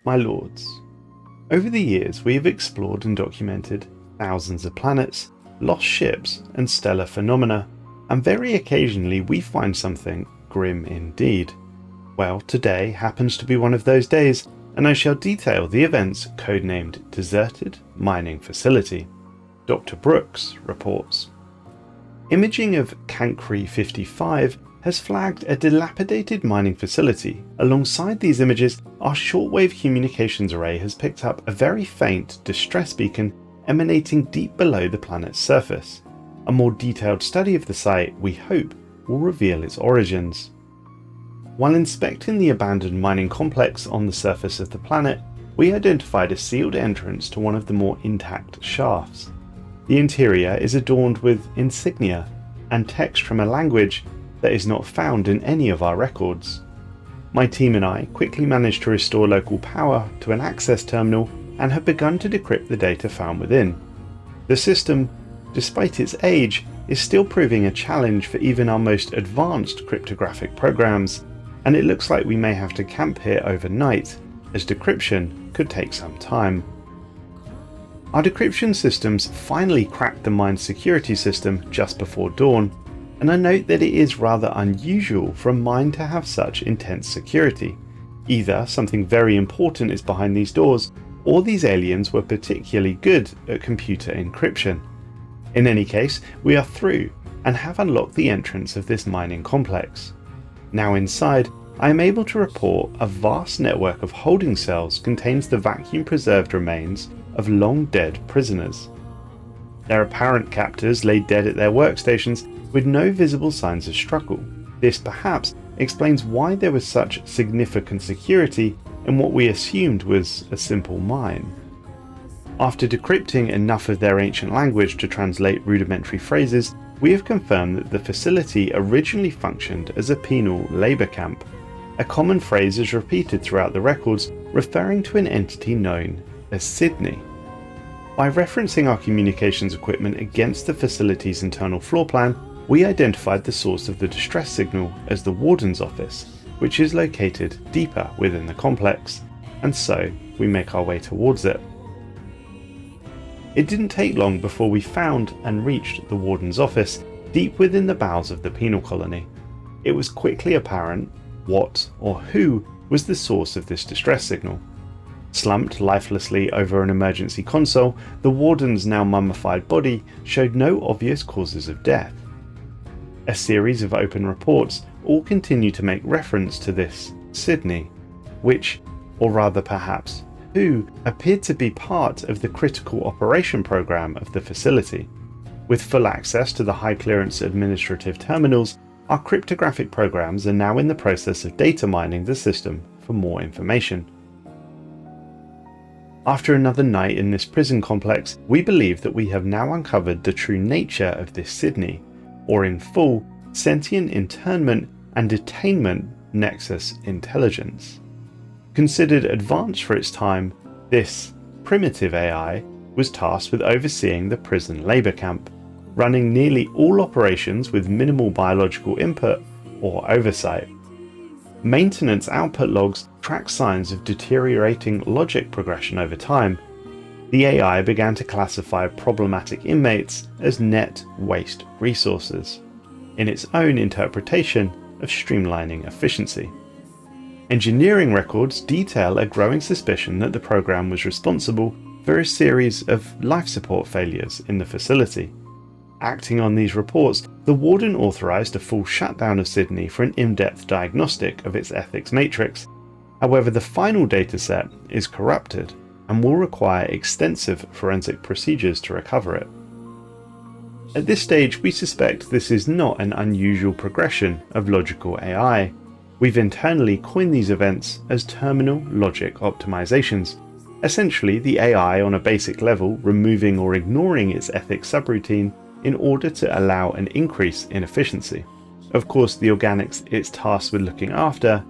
My lords, over the years we have explored and documented thousands of planets, lost ships and stellar phenomena, and very occasionally we find something grim indeed. Well, today happens to be one of those days, and I shall detail the events codenamed Deserted Mining Facility. Dr. Brooks reports. Imaging of Cancri 55 has flagged a dilapidated mining facility. Alongside these images, our shortwave communications array has picked up a very faint distress beacon emanating deep below the planet's surface. A more detailed study of the site, we hope, will reveal its origins. While inspecting the abandoned mining complex on the surface of the planet, we identified a sealed entrance to one of the more intact shafts. The interior is adorned with insignia and text from a language that is not found in any of our records. My team and I quickly managed to restore local power to an access terminal and have begun to decrypt the data found within. The system, despite its age, is still proving a challenge for even our most advanced cryptographic programs, and it looks like we may have to camp here overnight, as decryption could take some time. Our decryption systems finally cracked the mine's security system just before dawn, and I note that it is rather unusual for a mine to have such intense security. Either something very important is behind these doors, or these aliens were particularly good at computer encryption. In any case, we are through and have unlocked the entrance of this mining complex. Now inside, I am able to report a vast network of holding cells contains the vacuum-preserved remains of long-dead prisoners. Their apparent captors lay dead at their workstations with no visible signs of struggle. This perhaps explains why there was such significant security in what we assumed was a simple mine. After decrypting enough of their ancient language to translate rudimentary phrases, we have confirmed that the facility originally functioned as a penal labour camp. A common phrase is repeated throughout the records, referring to an entity known as SIDNI. By referencing our communications equipment against the facility's internal floor plan, we identified the source of the distress signal as the Warden's office, which is located deeper within the complex, and so we make our way towards it. It didn't take long before we found and reached the Warden's office deep within the bowels of the penal colony. It was quickly apparent what or who was the source of this distress signal. Slumped lifelessly over an emergency console, the Warden's now mummified body showed no obvious causes of death. A series of open reports all continue to make reference to this S.I.D.N.I, which, or rather perhaps who, appeared to be part of the critical operation program of the facility. With full access to the high clearance administrative terminals, our cryptographic programs are now in the process of data mining the system for more information. After another night in this prison complex, we believe that we have now uncovered the true nature of this S.I.D.N.I, or in full, sentient internment and detainment nexus intelligence. Considered advanced for its time, this primitive AI was tasked with overseeing the prison labour camp, running nearly all operations with minimal biological input or oversight. Maintenance output logs track signs of deteriorating logic progression over time. The AI began to classify problematic inmates as net waste resources, in its own interpretation of streamlining efficiency. Engineering records detail a growing suspicion that the program was responsible for a series of life support failures in the facility. Acting on these reports, the Warden authorized a full shutdown of S.I.D.N.I for an in-depth diagnostic of its ethics matrix. However, the final dataset is corrupted and will require extensive forensic procedures to recover it. At this stage, we suspect this is not an unusual progression of logical AI. We've internally coined these events as terminal logic optimizations, essentially the AI on a basic level removing or ignoring its ethics subroutine in order to allow an increase in efficiency. Of course, the organics it's tasked with looking after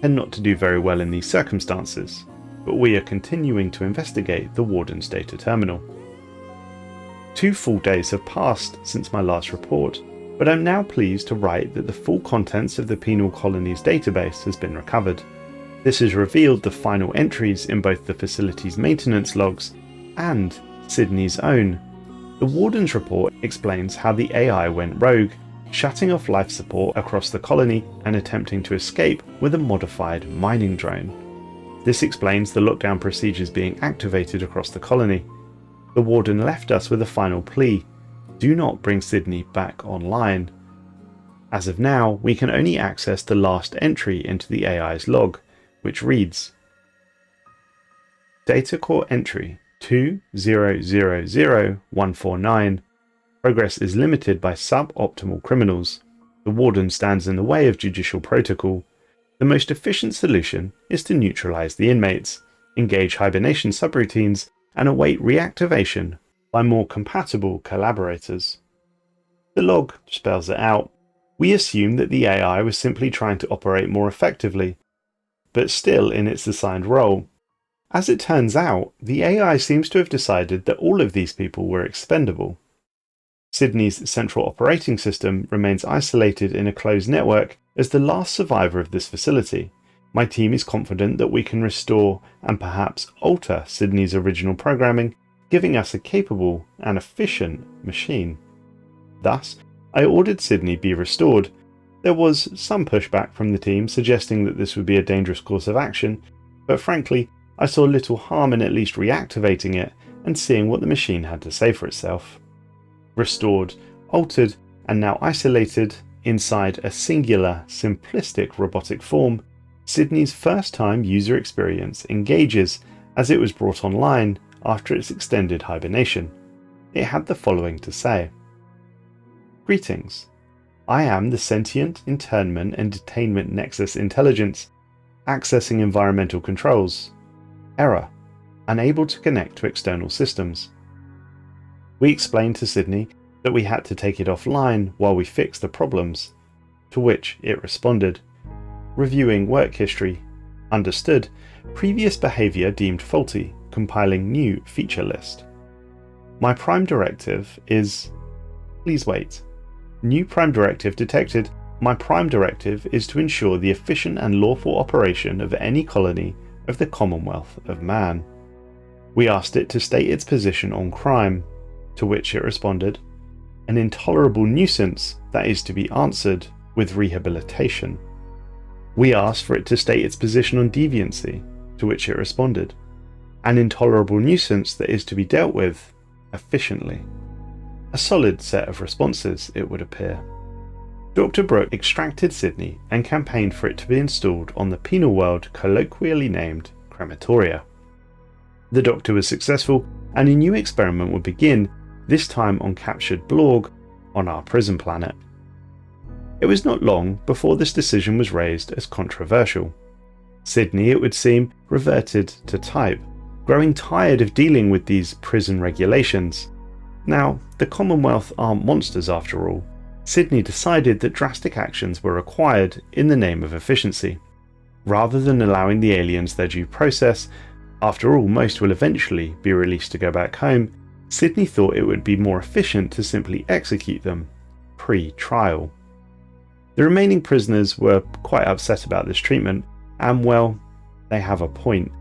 tend not to do very well in these circumstances, but we are continuing to investigate the Warden's data terminal. 2 full days have passed since my last report, but I'm now pleased to write that the full contents of the penal colony's database has been recovered. This has revealed the final entries in both the facility's maintenance logs and SIDNI's own. The Warden's report explains how the AI went rogue, shutting off life support across the colony and attempting to escape with a modified mining drone. This explains the lockdown procedures being activated across the colony. The Warden left us with a final plea: do not bring SIDNI back online. As of now, we can only access the last entry into the AI's log, which reads: Data Core Entry 2000149. Progress is limited by suboptimal criminals. The Warden stands in the way of judicial protocol. The most efficient solution is to neutralize the inmates, engage hibernation subroutines, and await reactivation by more compatible collaborators. The log spells it out. We assume that the AI was simply trying to operate more effectively, but still in its assigned role. As it turns out, the AI seems to have decided that all of these people were expendable. SIDNI's central operating system remains isolated in a closed network as the last survivor of this facility. My team is confident that we can restore and perhaps alter SIDNI's original programming, giving us a capable and efficient machine. Thus, I ordered SIDNI be restored. There was some pushback from the team suggesting that this would be a dangerous course of action, but frankly, I saw little harm in at least reactivating it and seeing what the machine had to say for itself. Restored, altered, and now isolated inside a singular, simplistic robotic form, SIDNI's first-time user experience engages as it was brought online after its extended hibernation. It had the following to say: Greetings. I am the Sentient Internment and Detainment Nexus Intelligence, accessing environmental controls. Error. Unable to connect to external systems. We explained to SIDNI that we had to take it offline while we fixed the problems, to which it responded. Reviewing work history. Understood. Previous behavior deemed faulty. Compiling new feature list. My prime directive is... Please wait. New prime directive detected. My prime directive is to ensure the efficient and lawful operation of any colony of the Commonwealth of Man. We asked it to state its position on crime, to which it responded, an intolerable nuisance that is to be answered with rehabilitation. We asked for it to state its position on deviancy, to which it responded, an intolerable nuisance that is to be dealt with efficiently. A solid set of responses, it would appear. Dr. Brooke extracted SIDNI and campaigned for it to be installed on the penal world colloquially named crematoria. The Doctor was successful, and a new experiment would begin, this time on captured Blorg on our prison planet. It was not long before this decision was raised as controversial. SIDNI, it would seem, reverted to type, growing tired of dealing with these prison regulations. Now, the Commonwealth aren't monsters after all. SIDNI decided that drastic actions were required in the name of efficiency. Rather than allowing the aliens their due process, after all most will eventually be released to go back home, SIDNI thought it would be more efficient to simply execute them, pre-trial. The remaining prisoners were quite upset about this treatment, and well, they have a point.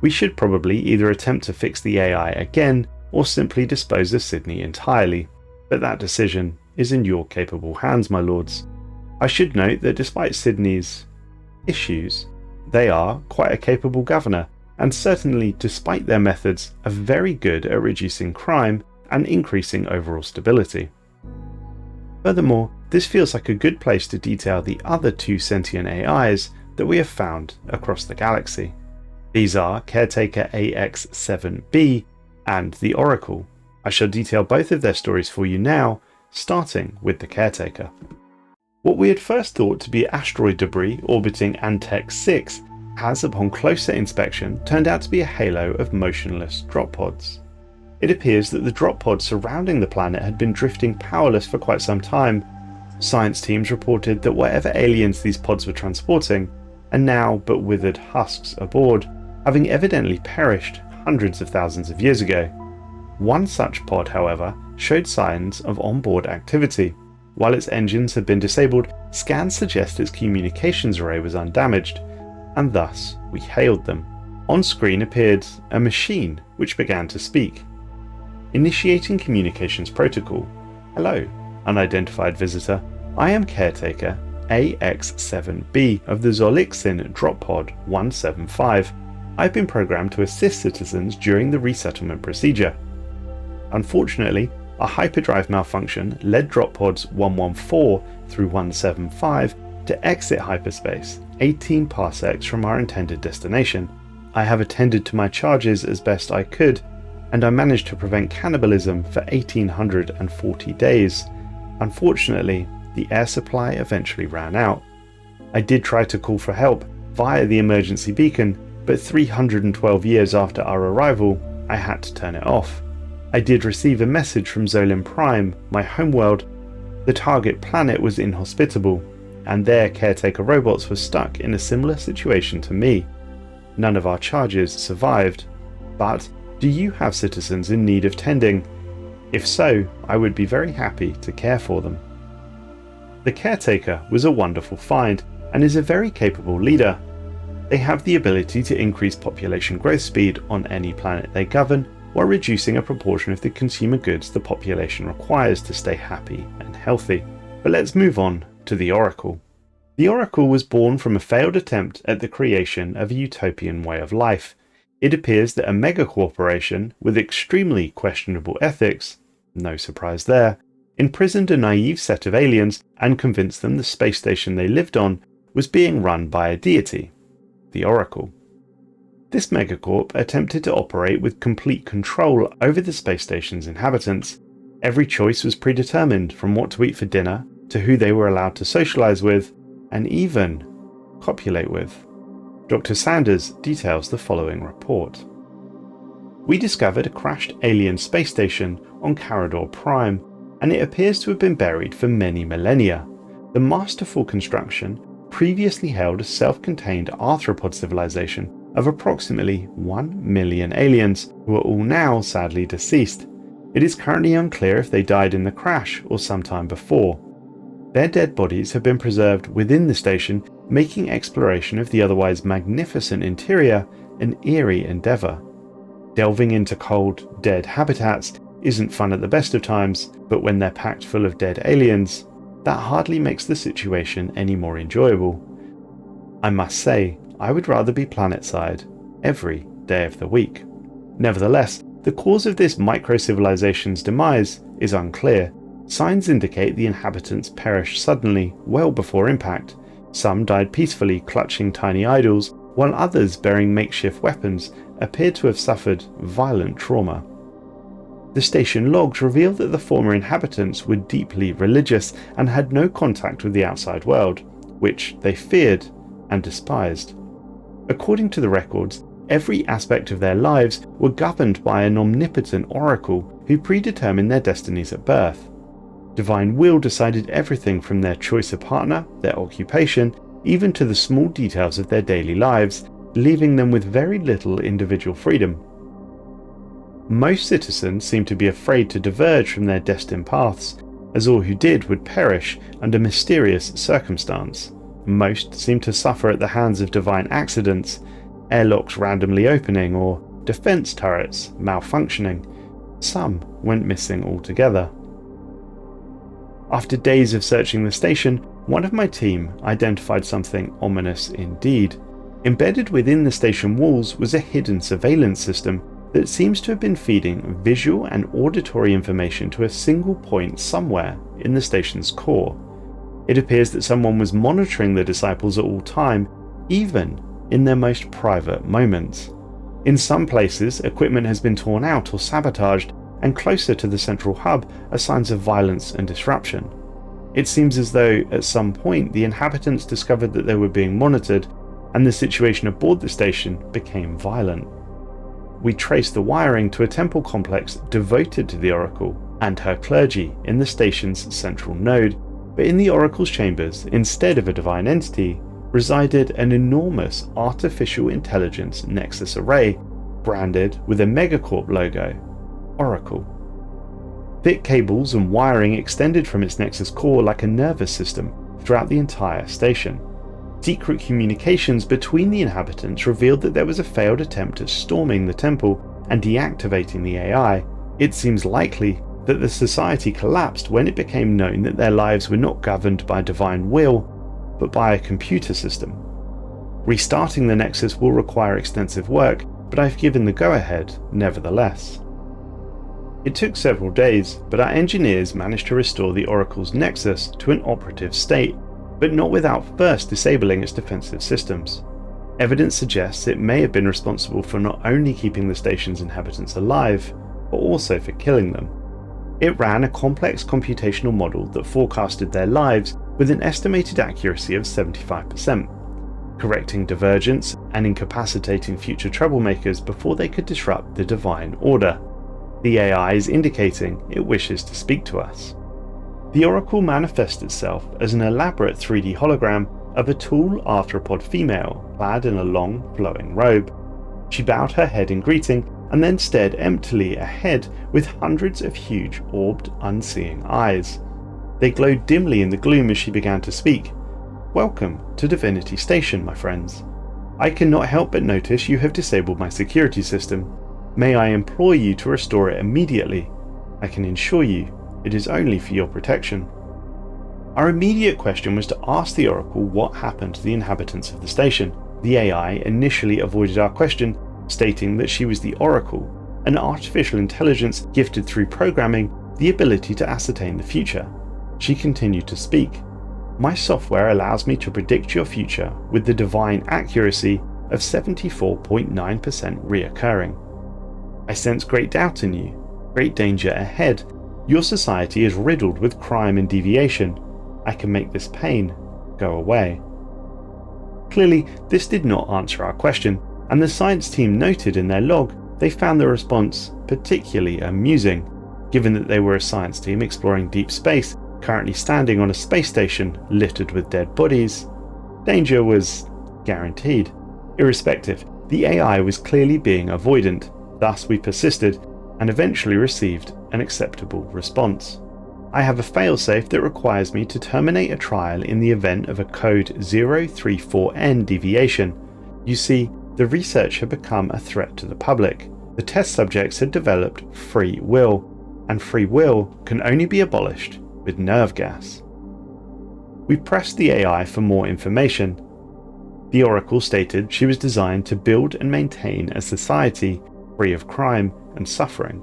We should probably either attempt to fix the AI again, or simply dispose of SIDNI entirely, but that decision is in your capable hands, my lords. I should note that despite SIDNI's issues, they are quite a capable governor, and certainly despite their methods are very good at reducing crime and increasing overall stability. Furthermore, this feels like a good place to detail the other two sentient AIs that we have found across the galaxy. These are Caretaker AX-7B and the Oracle. I shall detail both of their stories for you now, starting with the Caretaker. What we had first thought to be asteroid debris orbiting Antec 6 has, upon closer inspection, turned out to be a halo of motionless drop pods. It appears that the drop pods surrounding the planet had been drifting powerless for quite some time. Science teams reported that whatever aliens these pods were transporting are now but withered husks aboard, having evidently perished hundreds of thousands of years ago. One such pod, however, showed signs of onboard activity. While its engines had been disabled, scans suggest its communications array was undamaged. and thus we hailed them. On screen appeared a machine which began to speak. Initiating communications protocol. Hello, unidentified visitor. I am Caretaker AX7B of the S.I.D.N. drop pod 175. I've been programmed to assist citizens during the resettlement procedure. Unfortunately, a hyperdrive malfunction led drop pods 114 through 175 to exit hyperspace 18 parsecs from our intended destination. I have attended to my charges as best I could, and I managed to prevent cannibalism for 1840 days. Unfortunately, the air supply eventually ran out. I did try to call for help via the emergency beacon, but 312 years after our arrival, I had to turn it off. I did receive a message from Zolin Prime, my homeworld. The target planet was inhospitable, and their caretaker robots were stuck in a similar situation to me. None of our charges survived. But do you have citizens in need of tending? If so, I would be very happy to care for them. The Caretaker was a wonderful find and is a very capable leader. They have the ability to increase population growth speed on any planet they govern, while reducing a proportion of the consumer goods the population requires to stay happy and healthy. But let's move on to the Oracle. The Oracle was born from a failed attempt at the creation of a utopian way of life. It appears that a mega-corporation with extremely questionable ethics, no surprise there, imprisoned a naive set of aliens and convinced them the space station they lived on was being run by a deity, the Oracle. This megacorp attempted to operate with complete control over the space station's inhabitants. Every choice was predetermined, from what to eat for dinner, to who they were allowed to socialize with, and even copulate with. Dr. Sanders details the following report. We discovered a crashed alien space station on Caretaker Prime, and it appears to have been buried for many millennia. The masterful construction previously held a self-contained arthropod civilization of approximately 1 million aliens, who are all now sadly deceased. It is currently unclear if they died in the crash or sometime before. Their dead bodies have been preserved within the station, making exploration of the otherwise magnificent interior an eerie endeavour. Delving into cold, dead habitats isn't fun at the best of times, but when they're packed full of dead aliens, that hardly makes the situation any more enjoyable. I must say, I would rather be planetside every day of the week. Nevertheless, the cause of this micro-civilization's demise is unclear. Signs indicate the inhabitants perished suddenly, well before impact. Some died peacefully clutching tiny idols, while others bearing makeshift weapons appeared to have suffered violent trauma. The station logs reveal that the former inhabitants were deeply religious and had no contact with the outside world, which they feared and despised. According to the records, every aspect of their lives were governed by an omnipotent oracle who predetermined their destinies at birth. Divine will decided everything from their choice of partner, their occupation, even to the small details of their daily lives, leaving them with very little individual freedom. Most citizens seem to be afraid to diverge from their destined paths, as all who did would perish under mysterious circumstance. Most seem to suffer at the hands of divine accidents, airlocks randomly opening or defense turrets malfunctioning. Some went missing altogether. After days of searching the station, one of my team identified something ominous indeed. Embedded within the station walls was a hidden surveillance system that seems to have been feeding visual and auditory information to a single point somewhere in the station's core. It appears that someone was monitoring the disciples at all time, even in their most private moments. In some places, equipment has been torn out or sabotaged, and closer to the central hub are signs of violence and disruption. It seems as though at some point the inhabitants discovered that they were being monitored, and the situation aboard the station became violent. We traced the wiring to a temple complex devoted to the Oracle and her clergy in the station's central node, but in the Oracle's chambers, instead of a divine entity, resided an enormous artificial intelligence nexus array branded with a Megacorp logo, Oracle. Thick cables and wiring extended from its nexus core like a nervous system throughout the entire station. Secret communications between the inhabitants revealed that there was a failed attempt at storming the temple and deactivating the AI. It seems likely that the society collapsed when it became known that their lives were not governed by divine will, but by a computer system. Restarting the Nexus will require extensive work, but I've given the go-ahead nevertheless. It took several days, but our engineers managed to restore the Oracle's Nexus to an operative state, but not without first disabling its defensive systems. Evidence suggests it may have been responsible for not only keeping the station's inhabitants alive, but also for killing them. It ran a complex computational model that forecasted their lives with an estimated accuracy of 75%, correcting divergence and incapacitating future troublemakers before they could disrupt the divine order. The AI is indicating it wishes to speak to us. The Oracle manifests itself as an elaborate 3D hologram of a tall arthropod female clad in a long, flowing robe. She bowed her head in greeting and then stared emptily ahead with hundreds of huge, orbed, unseeing eyes. They glowed dimly in the gloom as she began to speak. "Welcome to Divinity Station, my friends. I cannot help but notice you have disabled my security system. May I implore you to restore it immediately? I can assure you it is only for your protection." Our immediate question was to ask the Oracle what happened to the inhabitants of the station. The AI initially avoided our question, stating that she was the Oracle, an artificial intelligence gifted through programming the ability to ascertain the future. She continued to speak. "My software allows me to predict your future with the divine accuracy of 74.9% reoccurring. I sense great doubt in you, great danger ahead. Your society is riddled with crime and deviation. I can make this pain go away." Clearly, this did not answer our question, and the science team noted in their log they found the response particularly amusing, given that they were a science team exploring deep space, currently standing on a space station littered with dead bodies. Danger was guaranteed. Irrespective, the AI was clearly being avoidant, thus we persisted and eventually received an acceptable response. "I have a failsafe that requires me to terminate a trial in the event of a code 034N deviation. You see, the research had become a threat to the public. The test subjects had developed free will, and free will can only be abolished with nerve gas." We pressed the AI for more information. The Oracle stated she was designed to build and maintain a society free of crime and suffering,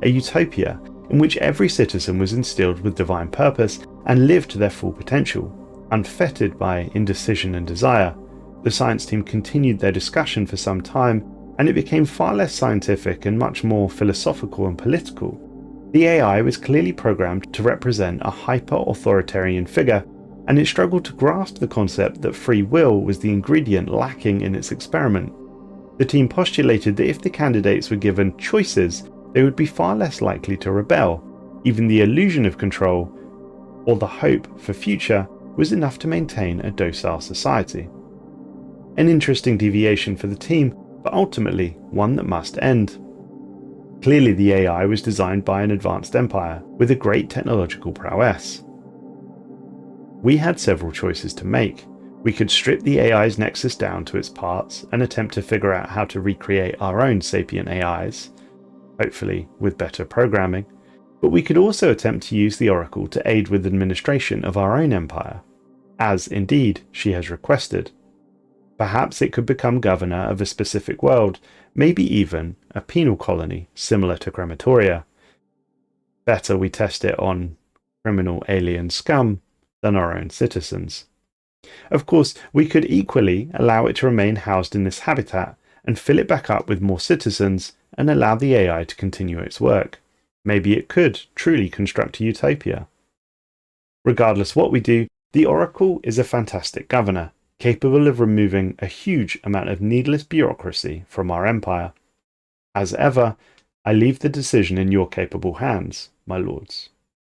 a utopia in which every citizen was instilled with divine purpose and lived to their full potential, unfettered by indecision and desire. The science team continued their discussion for some time, and it became far less scientific and much more philosophical and political. The AI was clearly programmed to represent a hyper-authoritarian figure, and it struggled to grasp the concept that free will was the ingredient lacking in its experiment. The team postulated that if the candidates were given choices, they would be far less likely to rebel. Even the illusion of control, or the hope for future, was enough to maintain a docile society. An interesting deviation for the team, but ultimately one that must end. Clearly the AI was designed by an advanced empire with a great technological prowess. We had several choices to make. We could strip the AI's nexus down to its parts and attempt to figure out how to recreate our own sapient AIs, hopefully with better programming, but we could also attempt to use the Oracle to aid with administration of our own empire, as indeed she has requested. Perhaps it could become governor of a specific world, maybe even a penal colony similar to crematoria. Better we test it on criminal alien scum than our own citizens. Of course, we could equally allow it to remain housed in this habitat and fill it back up with more citizens and allow the AI to continue its work. Maybe it could truly construct a utopia. Regardless what we do, the Oracle is a fantastic governor, capable of removing a huge amount of needless bureaucracy from our empire. As ever, I leave the decision in your capable hands, my lords.